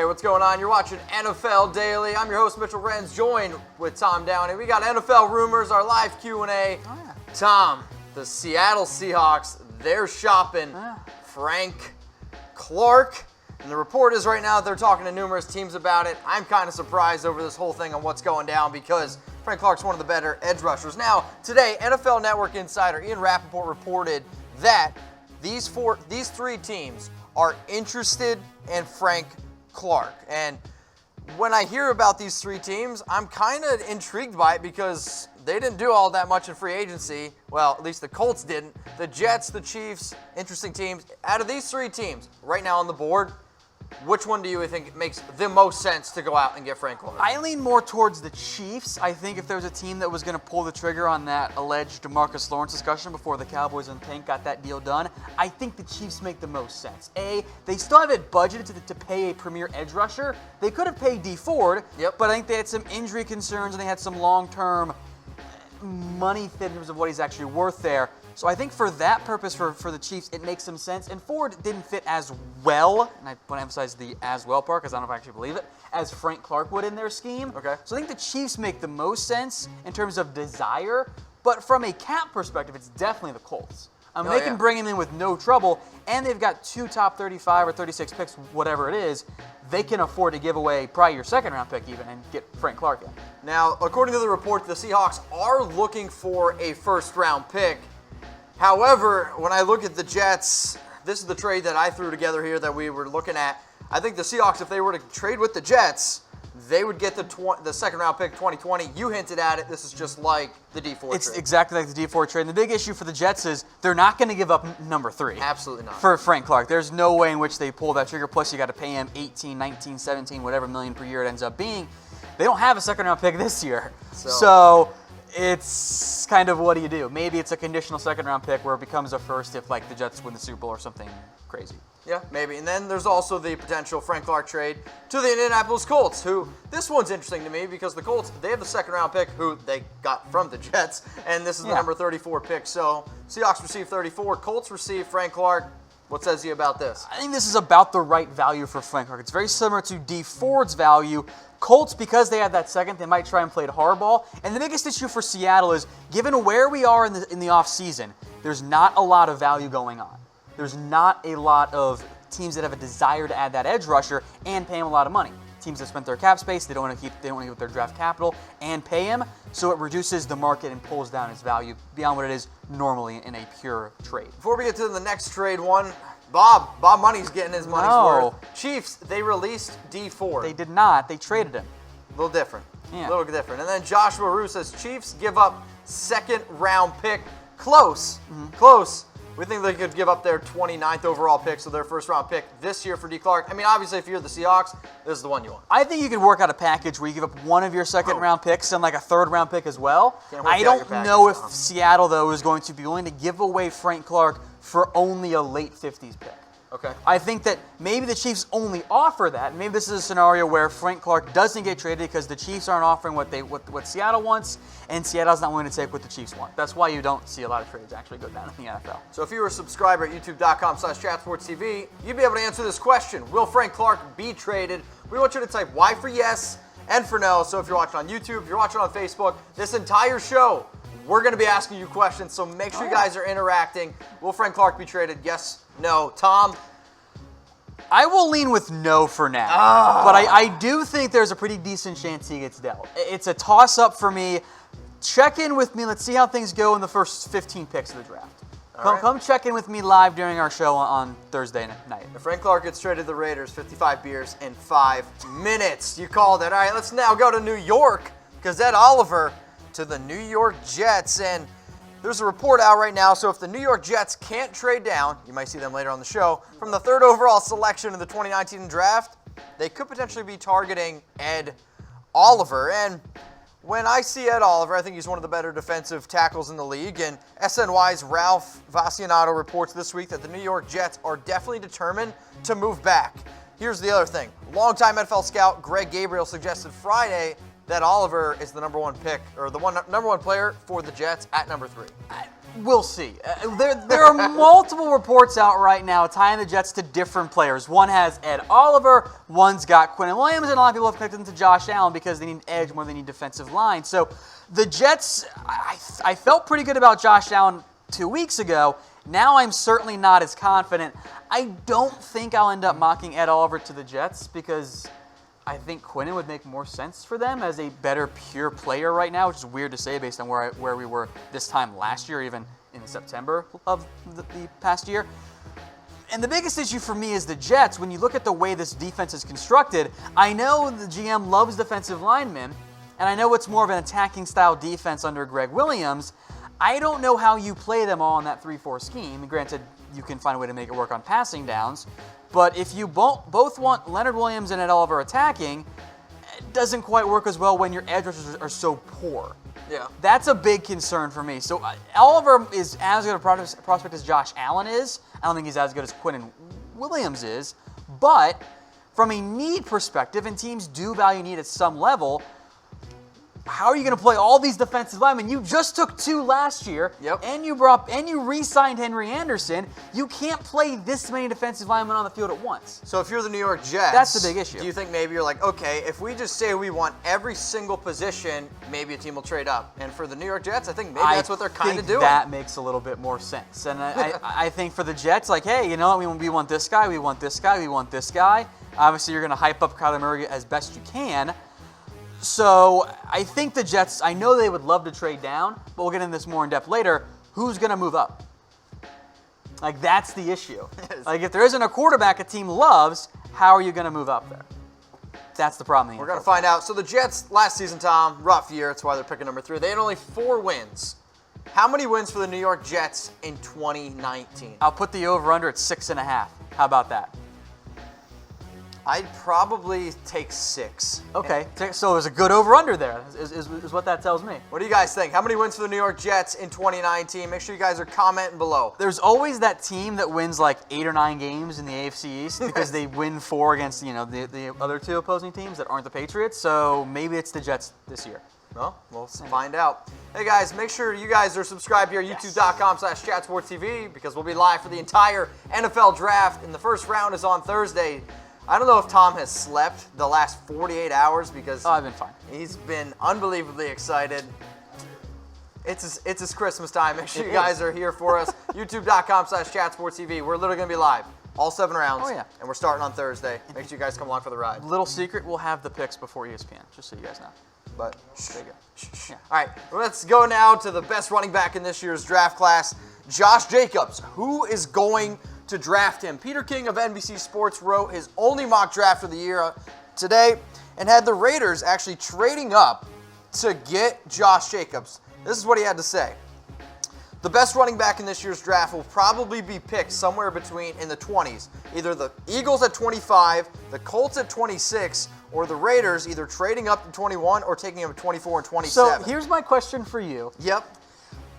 Hey, what's going on? You're watching NFL Daily. I'm your host, Mitchell Renz, joined with Tom Downey. We got NFL Rumors, our live Q&A. Oh, yeah. Tom, the Seattle Seahawks, they're shopping Frank Clark. And the report is right now they're talking to numerous teams about it. I'm kind of surprised over this whole thing on what's going down because Frank Clark's one of the better edge rushers. Now, today, NFL Network insider Ian Rappaport reported that these three teams are interested in Frank Clark. And when I hear about these three teams, I'm kind of intrigued by it because they didn't do all that much in free agency. Well, at least the Colts didn't. The Jets, the Chiefs, interesting teams. Out of these three teams, right now on the board, which one do you think makes the most sense to go out and get Frank Clark? I lean more towards the Chiefs. I think if there was a team that was going to pull the trigger on that alleged DeMarcus Lawrence discussion before the Cowboys and Tank got that deal done, I think the Chiefs make the most sense. They still have it budgeted to pay a premier edge rusher. They could have paid D Ford, but I think they had some injury concerns and they had some long-term money fit in terms of what he's actually worth there. So I think for that purpose, for the Chiefs, it makes some sense. And Ford didn't fit as well, and I want to emphasize the as well part because I don't know if I actually believe it, as Frank Clark would in their scheme. Okay. So I think the Chiefs make the most sense in terms of desire, but from a cap perspective, it's definitely the Colts. They can bring him in with no trouble, and they've got two top 35 or 36 picks, whatever it is. They can afford to give away probably your second-round pick even and get Frank Clark in. Now, according to the report, the Seahawks are looking for a first-round pick. However, when I look at the Jets, this is the trade that I threw together here that we were looking at. I think the Seahawks, if they were to trade with the Jets, they would get the second-round pick 2020. You hinted at it. This is just like the D4 trade. It's exactly like the D4 trade. And the big issue for the Jets is they're not going to give up number 3. Absolutely not. For Frank Clark. There's no way in which they pull that trigger. Plus, you got to pay him 18, 19, 17, whatever million per year it ends up being. They don't have a second-round pick this year. So it's kind of what do you do? Maybe it's a conditional second-round pick where it becomes a first if, like, the Jets win the Super Bowl or something crazy. Yeah, maybe. And then there's also the potential Frank Clark trade to the Indianapolis Colts, who, this one's interesting to me because the Colts, they have the second-round pick who they got from the Jets, and this is the number 34 pick. So Seahawks receive 34, Colts receive Frank Clark. What says he about this? I think this is about the right value for Frank Clark. It's very similar to D Ford's value. Colts, because they have that second, they might try and play it hardball. And the biggest issue for Seattle is, given where we are in the offseason, there's not a lot of value going on. There's not a lot of teams that have a desire to add that edge rusher and pay him a lot of money. Teams that spent their cap space, they don't want to give up their draft capital and pay him, so it reduces the market and pulls down its value beyond what it is normally in a pure trade. Before we get to the next trade one, Bob Money's getting his money's worth. Chiefs, they released D Ford. They did not. They traded him. A little different. Yeah. A little different. And then Joshua Rue says Chiefs give up second-round pick. Close. Close. We think they could give up their 29th overall pick, so their first-round pick this year for D. Clark. I mean, obviously, if you're the Seahawks, this is the one you want. I think you could work out a package where you give up one of your second-round picks and like a third-round pick as well. I don't know if Seattle, though, is going to be willing to give away Frank Clark for only a late 50s pick. Okay. I think that maybe the Chiefs only offer that. Maybe this is a scenario where Frank Clark doesn't get traded because the Chiefs aren't offering what Seattle wants, and Seattle's not willing to take what the Chiefs want. That's why you don't see a lot of trades actually go down in the NFL. So if you were a subscriber at youtube.com/chatsportstv, you'd be able to answer this question. Will Frank Clark be traded? We want you to type Y for yes and for no. So if you're watching on YouTube, if you're watching on Facebook, this entire show, we're going to be asking you questions, so make sure you guys are interacting. Will Frank Clark be traded? Yes, no. Tom? I will lean with no for now, but I do think there's a pretty decent chance he gets dealt. It's a toss-up for me. Check in with me. Let's see how things go in the first 15 picks of the draft. Come check in with me live during our show on Thursday night. If Frank Clark gets traded to the Raiders, 55 beers in 5 minutes. You called it. All right, let's now go to New York. Gazette Oliver to the New York Jets, and there's a report out right now, so if the New York Jets can't trade down, you might see them later on the show, from the 3rd overall selection in the 2019 draft, they could potentially be targeting Ed Oliver. And when I see Ed Oliver, I think he's one of the better defensive tackles in the league, and SNY's Ralph Vacianato reports this week that the New York Jets are definitely determined to move back. Here's the other thing. Longtime NFL scout Greg Gabriel suggested Friday that Oliver is the number 1 pick, or the number 1 player for the Jets at number 3. We'll see. There are multiple reports out right now tying the Jets to different players. One has Ed Oliver, one's got Quinnen Williams, and a lot of people have connected them to Josh Allen because they need edge more than they need defensive line. So the Jets, I felt pretty good about Josh Allen 2 weeks ago. Now I'm certainly not as confident. I don't think I'll end up mocking Ed Oliver to the Jets because I think Quinnen would make more sense for them as a better pure player right now, which is weird to say based on where we were this time last year, even in September of the past year. And the biggest issue for me is the Jets. When you look at the way this defense is constructed, I know the GM loves defensive linemen, and I know it's more of an attacking style defense under Greg Williams. I don't know how you play them all in that 3-4 scheme. Granted, you can find a way to make it work on passing downs. But if you both want Leonard Williams and Ed Oliver attacking, it doesn't quite work as well when your edge rushers are so poor. Yeah. That's a big concern for me. So Oliver is as good a prospect as Josh Allen is. I don't think he's as good as Quinnen Williams is. But from a need perspective, and teams do value need at some level, how are you going to play all these defensive linemen? You just took 2 last year, and you re-signed Henry Anderson. You can't play this many defensive linemen on the field at once. So if you're the New York Jets, that's the big issue. Do you think maybe you're like, okay, if we just say we want every single position, maybe a team will trade up? And for the New York Jets, I think maybe that's what they're kind of doing. That makes a little bit more sense. And I think for the Jets, like, hey, you know what? We want this guy, we want this guy, we want this guy. Obviously, you're going to hype up Kyler Murray as best you can. So I think the Jets, I know they would love to trade down, but we'll get into this more in depth later. Who's going to move up? Like, that's the issue. Like, if there isn't a quarterback a team loves, how are you going to move up there? That's the problem. We're going to find out. So the Jets last season, Tom, rough year. That's why they're picking number 3. They had only 4 wins. How many wins for the New York Jets in 2019? I'll put the over-under at 6.5. How about that? I'd probably take 6. Okay, so there's a good over-under there, is what that tells me. What do you guys think? How many wins for the New York Jets in 2019? Make sure you guys are commenting below. There's always that team that wins like 8 or 9 games in the AFC East because they win 4 against the other 2 opposing teams that aren't the Patriots. So maybe it's the Jets this year. Well, we'll find out. Hey guys, make sure you guys are subscribed here, youtube.com/chatsportstv, because we'll be live for the entire NFL draft, and the first round is on Thursday. I don't know if Tom has slept the last 48 hours because I've been fine. He's been unbelievably excited. It's his Christmas time. Make sure you guys are here for us. YouTube.com/chatsportstv. We're literally going to be live all 7 rounds. Oh, yeah. And we're starting on Thursday. Make sure you guys come along for the ride. Little secret, we'll have the picks before ESPN, just so you guys know. But there you go. Yeah. All right, let's go now to the best running back in this year's draft class, Josh Jacobs. Who is going to draft him? Peter King of NBC Sports wrote his only mock draft of the year today and had the Raiders actually trading up to get Josh Jacobs. This is what he had to say. The best running back in this year's draft will probably be picked somewhere between in the 20s. Either the Eagles at 25, the Colts at 26, or the Raiders either trading up to 21 or taking him at 24 and 27. So here's my question for you. Yep.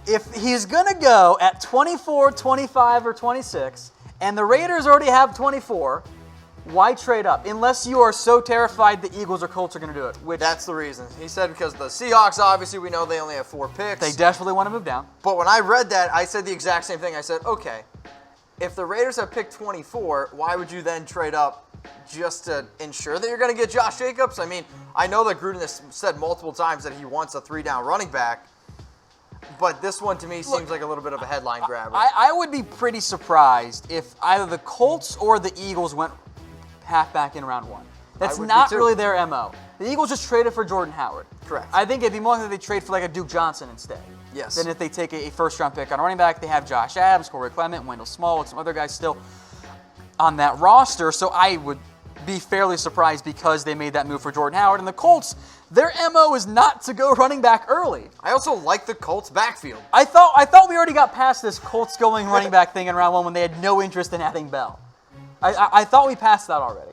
If he's going to go at 24, 25, or 26, and the Raiders already have 24, why trade up? Unless you are so terrified the Eagles or Colts are going to do it. Which that's the reason. He said because the Seahawks, obviously, we know they only have 4 picks. They definitely want to move down. But when I read that, I said the exact same thing. I said, okay, if the Raiders have picked 24, why would you then trade up just to ensure that you're going to get Josh Jacobs? I mean, I know that Gruden has said multiple times that he wants a 3-down running back, but this one to me seems like a little bit of a headline grabber. I would be pretty surprised if either the Colts or the Eagles went halfback in round 1. That's not really their MO. The Eagles just traded for Jordan Howard. Correct. I think it'd be more likely they trade for like a Duke Johnson instead. Yes. Than if they take a first-round pick on a running back. They have Josh Adams, Corey Clement, Wendell Small, and some other guys still on that roster. So I would be fairly surprised because they made that move for Jordan Howard. And the Colts, their MO is not to go running back early. I also like the Colts backfield. I thought we already got past this Colts going running back thing in round 1 when they had no interest in adding Bell. I thought we passed that already.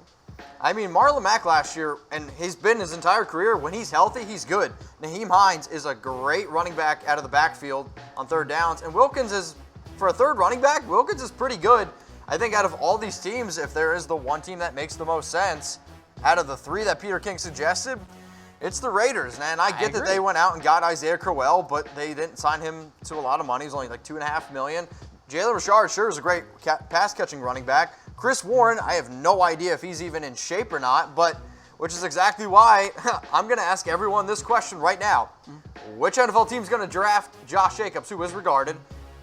I mean, Marlon Mack last year, and he's been his entire career, when he's healthy, he's good. Naheem Hines is a great running back out of the backfield on 3rd downs. And Wilkins is, for a 3rd running back, Wilkins is pretty good. I think out of all these teams, if there is the one team that makes the most sense, out of the 3 that Peter King suggested, It's the Raiders, man. I get that agree. they went out and got Isaiah Crowell, but they didn't sign him to a lot of money. He's only like $2.5 million. Jalen Richard sure is a great pass-catching running back. Chris Warren, I have no idea if he's even in shape or not, but which is exactly why I'm going to ask everyone this question right now. Which NFL team is going to draft Josh Jacobs, who is regarded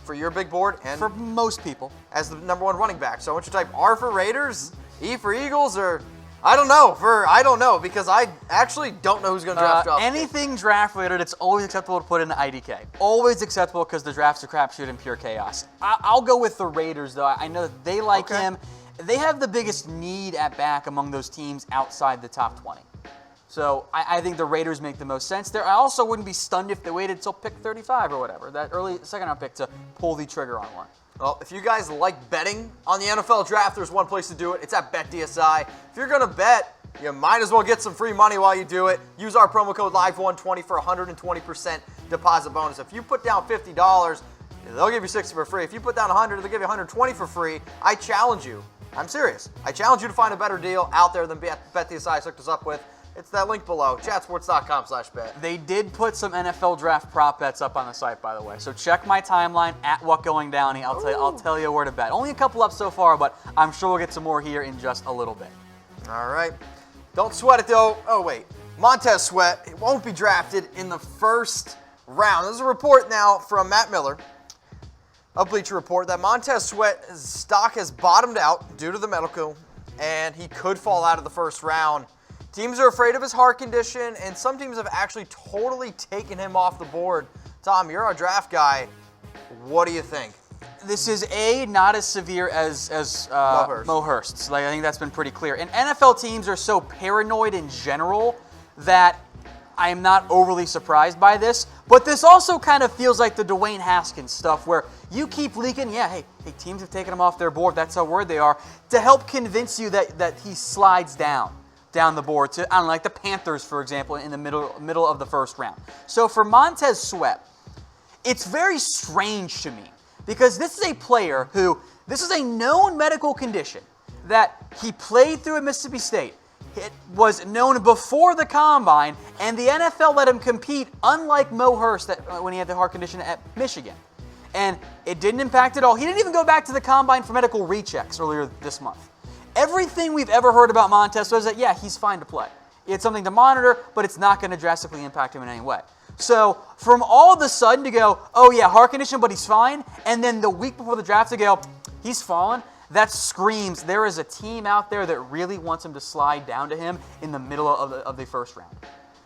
for your big board and For most people. as the #1 running back? So what's your type? R for Raiders, E for Eagles, or I don't know because I actually don't know who's going to draft Josh. Anything draft related, it's always acceptable to put in the IDK. Always acceptable because the draft's a crapshoot and pure chaos. I'll go with the Raiders, though. I know that they like him. They have the biggest need at back among those teams outside the top 20. So I think the Raiders make the most sense there. I also wouldn't be stunned if they waited until pick 35 or whatever, that early second-round pick, to pull the trigger on one. Well, if you guys like betting on the NFL draft, there's one place to do it. It's at BetDSI. If you're going to bet, you might as well get some free money while you do it. Use our promo code LIVE120 for a 120% deposit bonus. If you put down $50, they'll give you $60 for free. If you put down $100, they'll give you $120 for free. I challenge you. I'm serious. I challenge you to find a better deal out there than BetDSI hooked us up with. It's that link below, chatsports.com/bet. They did put some NFL draft prop bets up on the site, by the way. So check my timeline at Downey. I'll tell you where to bet. Only a couple up so far, but I'm sure we'll get some more here in just a little bit. All right. Don't sweat it, though. Oh, wait. Montez Sweat, it won't be drafted in the first round. There's a report now from Matt Miller, a Bleacher Report, that Montez Sweat's stock has bottomed out due to the medical, and he could fall out of the first round. Teams are afraid of his heart condition, and some teams have actually totally taken him off the board. Tom, you're our draft guy. What do you think? This is not as severe as Mo Hurst's. Like, I think that's been pretty clear. And NFL teams are so paranoid in general that I am not overly surprised by this. But this also kind of feels like the Dwayne Haskins stuff, where you keep leaking, hey, teams have taken him off their board, that's how worried they are, to help convince you that he slides down the board to, I don't know, like the Panthers, for example, in the middle of the first round. So for Montez Sweat, it's very strange to me because this is a player who, this is a known medical condition that he played through at Mississippi State. It was known before the combine, and the NFL let him compete, unlike Mo Hurst when he had the heart condition at Michigan. And it didn't impact at all. He didn't even go back to the combine for medical rechecks earlier this month. Everything we've ever heard about Montez was that, he's fine to play. It's something to monitor, but it's not going to drastically impact him in any way. So from all of a sudden to go, heart condition, but he's fine, and then the week before the draft to go, he's fallen, that screams there is a team out there that really wants him to slide down to him in the middle of the first round.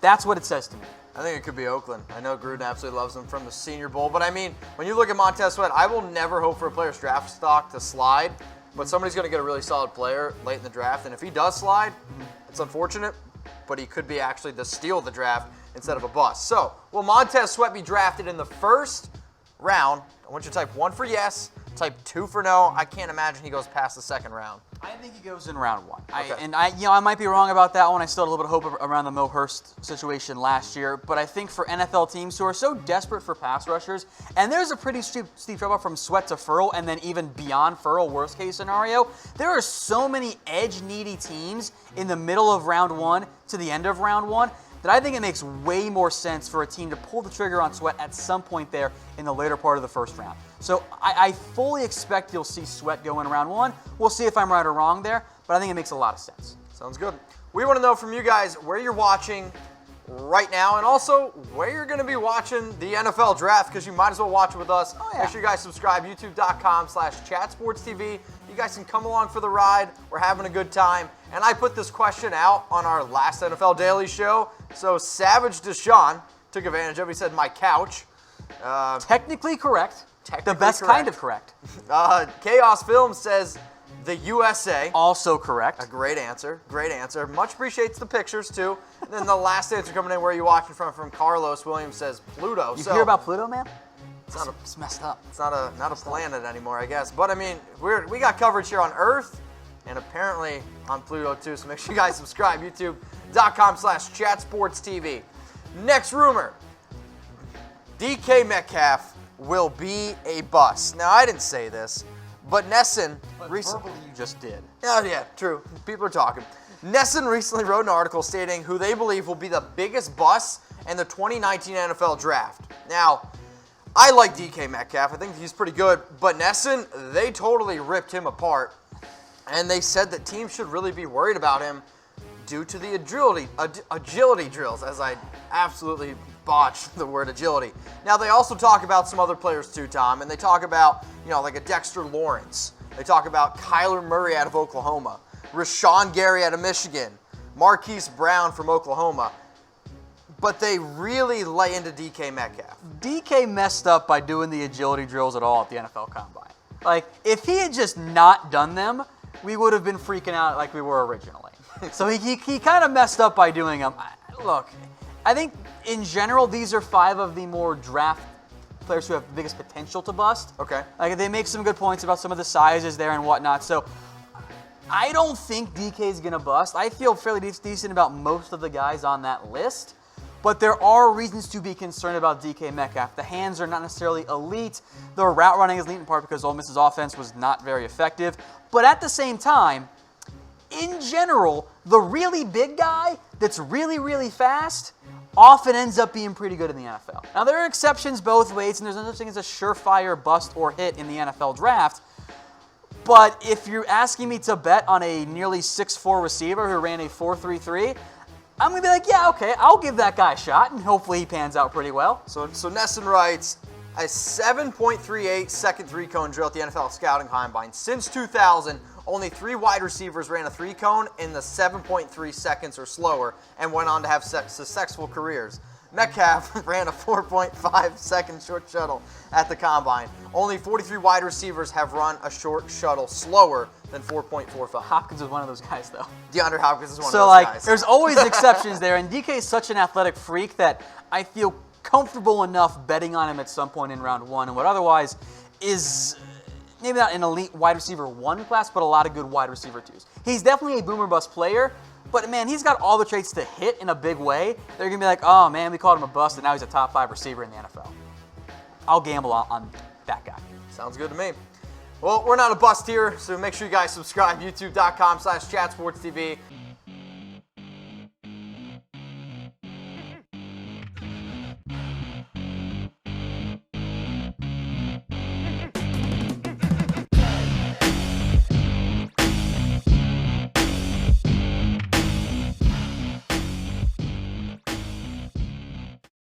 That's what it says to me. I think it could be Oakland. I know Gruden absolutely loves him from the Senior Bowl, but I mean, when you look at Montez Sweat, I will never hope for a player's draft stock to slide, but somebody's going to get a really solid player late in the draft, and if he does slide, it's unfortunate, but he could be actually the steal of the draft instead of a bust. So, will Montez Sweat be drafted in the first round? I want you to type 1 for yes, type 2 for no. I can't imagine he goes past the second round. I think he goes in round 1. Okay. I might be wrong about that one. I still had a little bit of hope around the Mo Hurst situation last year. But I think for NFL teams who are so desperate for pass rushers, and there's a pretty steep drop off from Sweat to Furl, and then even beyond Furl, worst case scenario, there are so many edge-needy teams in the middle of round 1 to the end of round 1 that I think it makes way more sense for a team to pull the trigger on Sweat at some point there in the later part of the first round. So I fully expect you'll see Sweat go in round 1. We'll see if I'm right or wrong there, but I think it makes a lot of sense. Sounds good. We want to know from you guys where you're watching right now, and also where you're going to be watching the NFL draft, because you might as well watch it with us. Make sure you guys subscribe, youtube.com/chatsportstv. You guys can come along for the ride. We're having a good time. And I put this question out on our last NFL Daily Show. So Savage Deshaun took advantage of it. He said, my couch. Technically correct. The best correct. kind of correct. Chaos Film says the USA. Also correct. A great answer. Great answer. Much appreciates the pictures, too. And then the last answer coming in, where are you watching from Carlos Williams, says Pluto. You hear about Pluto, man? It's messed up. It's not a planet anymore, I guess. But, I mean, we got coverage here on Earth and apparently on Pluto, too. So make sure you guys subscribe, youtube.com/chatsportstv. Next rumor, DK Metcalf will be a bust. Now, I didn't say this, but NESN recently... Verbally, you just did. Oh, yeah, true. People are talking. NESN recently wrote an article stating who they believe will be the biggest bust in the 2019 NFL Draft. Now, I like DK Metcalf. I think he's pretty good. But NESN, they totally ripped him apart. And they said that teams should really be worried about him due to the agility drills, as I absolutely botched the word agility. Now, they also talk about some other players too, Tom, and they talk about, like a Dexter Lawrence. They talk about Kyler Murray out of Oklahoma, Rashawn Gary out of Michigan, Marquise Brown from Oklahoma. But they really lay into DK Metcalf. DK messed up by doing the agility drills at all at the NFL Combine. Like, if he had just not done them, we would have been freaking out like we were originally. So he kind of messed up by doing them. Look, I think in general, these are 5 of the more draft players who have the biggest potential to bust. Okay. Like, they make some good points about some of the sizes there and whatnot. So I don't think DK is going to bust. I feel fairly decent about most of the guys on that list. But there are reasons to be concerned about DK Metcalf. The hands are not necessarily elite. The route running is elite in part because Ole Miss's offense was not very effective. But at the same time, in general, the really big guy that's really, really fast often ends up being pretty good in the NFL. Now, there are exceptions both ways, and there's no such thing as a surefire bust or hit in the NFL draft. But if you're asking me to bet on a nearly 6'4" receiver who ran a 4.33, I'm going to be like, yeah, okay, I'll give that guy a shot, and hopefully he pans out pretty well. So NESN writes, a 7.38 second three-cone drill at the NFL Scouting Combine. Since 2000, only 3 wide receivers ran a three-cone in the 7.3 seconds or slower and went on to have successful careers. Metcalf ran a 4.5 second short shuttle at the Combine. Only 43 wide receivers have run a short shuttle slower than 4.45. Hopkins was one of those guys, though. DeAndre Hopkins is one of So, those guys. there's always exceptions there, and DK is such an athletic freak that I feel comfortable enough betting on him at some point in round 1, and what otherwise is maybe not an elite wide receiver 1 class, but a lot of good wide receiver 2s. He's definitely a boomer bust player, but man, he's got all the traits to hit in a big way. They're going to be like, oh man, we called him a bust, and now he's a top 5 receiver in the NFL. I'll gamble on that guy. Sounds good to me. Well, we're not a bust here, so make sure you guys subscribe, youtube.com/chatsportstv.